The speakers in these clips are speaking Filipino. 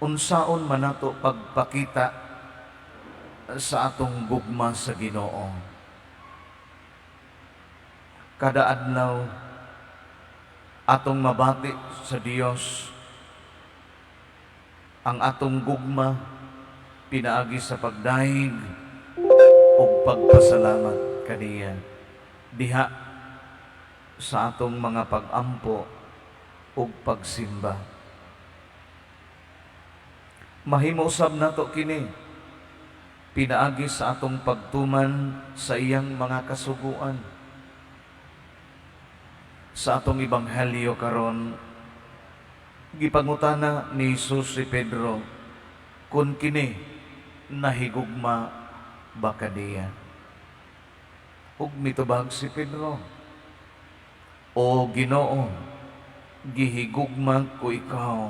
unsaon man nato pagpakita sa atong gugma sa Ginoo. Kada adlaw atong mabati sa Dios ang atong gugma pinaagi sa pagdaig ug pagpasalamat kaniya diha sa atong mga pag-ampo ug pagsimba. Mahimo usab nato kini pinaagi sa atong pagtuman sa iyang mga kasuguan. Sa atong ebanghelyo karon, gipangutana ni Jesus si Pedro kun kini nahigugma ba kaniya. Ug mitubag si Pedro, "O Ginoo, gihigugma ko ikaw."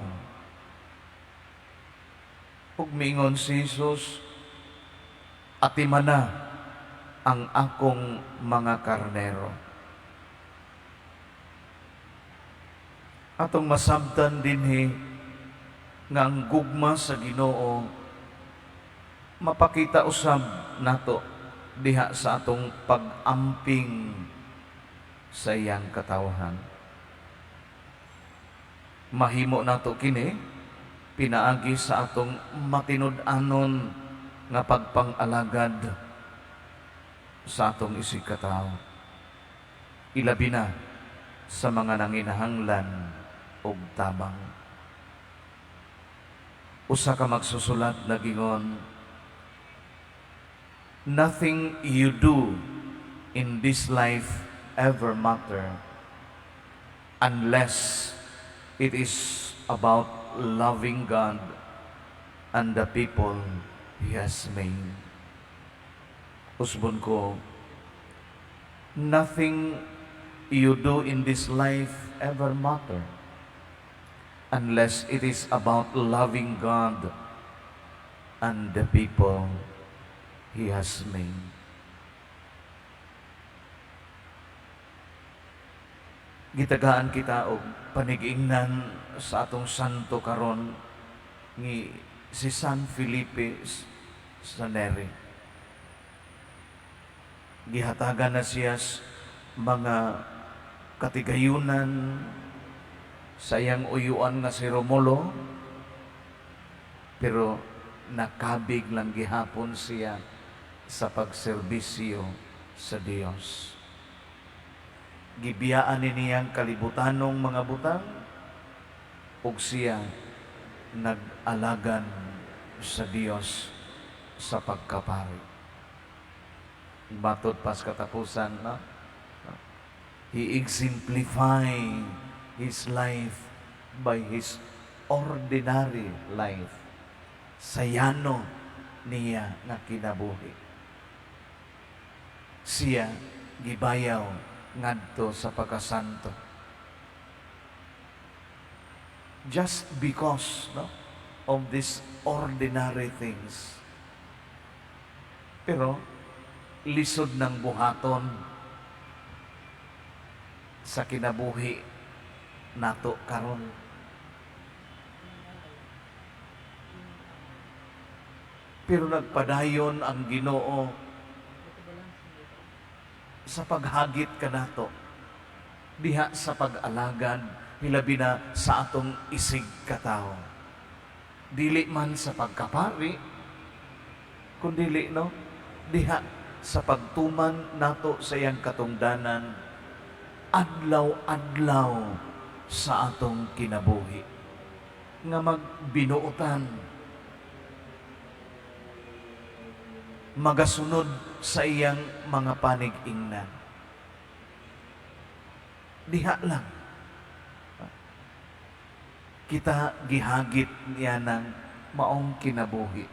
Ug miingon si Jesus, "Atimana ang akong mga karnero." Atong masabtan dinhi nga ang gugma sa Ginoo mapakita usab nato diha sa atong pag-amping sa iyang katawhan. Mahimo nato kini pinaagi sa atong matinud-anon nga pagpang-alagad sa atong isigkatawo. Ilabi na sa mga nanginahanglan og tabang. Usa ka magsusulat nagingon, "Nothing you do in this life ever matter unless it is about loving God and the people He has made." Usbon ko, nothing you do in this life ever matter unless it is about loving God and the people He has made. Gitagaan kita og panigingnan sa atong santo karon ni si San Felipe sa Neri. Gihatagan na siya mga katigayunan sa iyang uyuan nga si Romulo, pero nakabig lang gihapon siya sa pagserbisyo sa Dios. Gibiyaan niyang kalibutanong mga butang ug siya nag-alagan sa Dios sa pagkapari. Matod pas katapusan na he exemplified his life by his ordinary life. Sayano niya nga kinabuhi. Siya gibayaw ngadto sa pagkasanto. Just because of these ordinary things. Pero lisod ng buhaton sa kinabuhi nato karon. Pero nagpadayon ang Ginoo sa paghagit kanato diha sa pag-alagad hilabi na sa atong isig katawo. Dili man sa pagkapari kundi diha sa pagtuman nato sa iyang katungdanan adlaw-adlaw sa atong kinabuhi nga magbinuotan magasunod sa iyang mga panig-ingnan. Diha lang kita gihagit niya ng maong kinabuhi.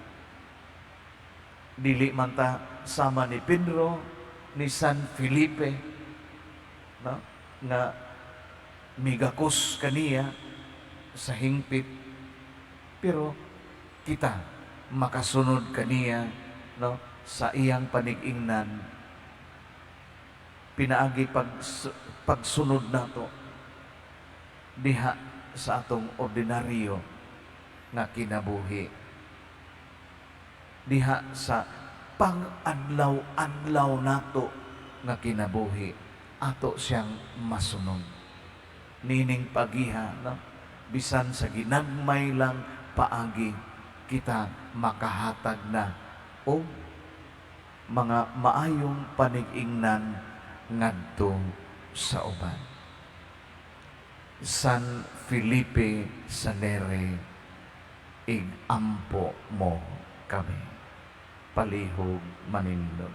Dili man ta sama ni Pedro, ni San Felipe, nga migakos kaniya sa hingpit, pero kita makasunod kaniya sa iyang panig-ingnan. Pinaagi pagsunod nato diha sa atong ordinaryo nga kinabuhi. Diha sa pang-adlaw-adlaw nato nga kinabuhi, ato siyang masunod. Nining pagiha, no? Bisan sa ginagmay lang paagi, kita makahatag na o mga maayong panig-ingnan ngadto sa uban. San Felipe Sanere, igampo mo kami. Palihog Manindog.